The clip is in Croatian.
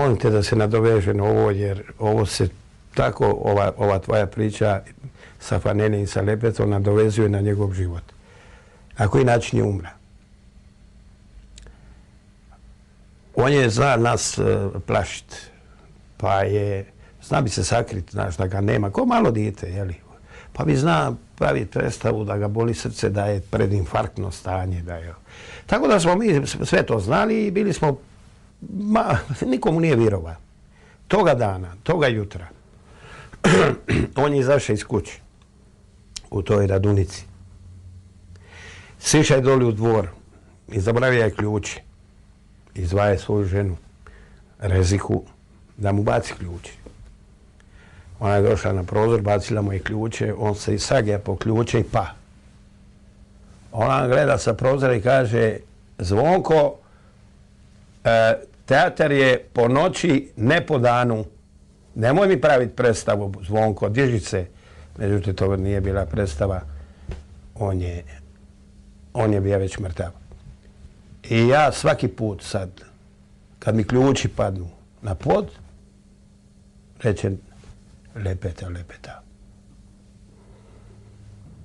molim te da se nadoveže na ovo, jer ovo se tako, ova tvoja priča sa Fanenim i sa Lepetom nadovezuje na njegov život. Na koji način je umra? On je zna nas plašiti, pa je, zna bi se sakriti, znaš, da ga nema, ko malo dijete, jeli? Pa bi zna praviti predstavu da ga boli srce, da je predinfarktno stanje, da je... Tako da smo mi sve to znali i bili smo, nikomu nije vjerovao. Toga dana, toga jutra, on je izašao iz kuće u toj Radunici. Sišao je doli u dvor i zaboravio je ključi. Izvaja svoju ženu, Reziku, da mu baci ključi. Ona je došla na prozor, bacila mu je ključe, on se i sagija po ključe i pa. Ona gleda sa prozora i kaže, Zvonko, teatar je po noći, ne po danu. Nemoj mi praviti predstavu, Zvonko, diži se. Međutim, to nije bila predstava. On je bio već mrtav. I ja svaki put sad, kad mi ključi padnu na pod, rečem, Lepeta, Lepeta.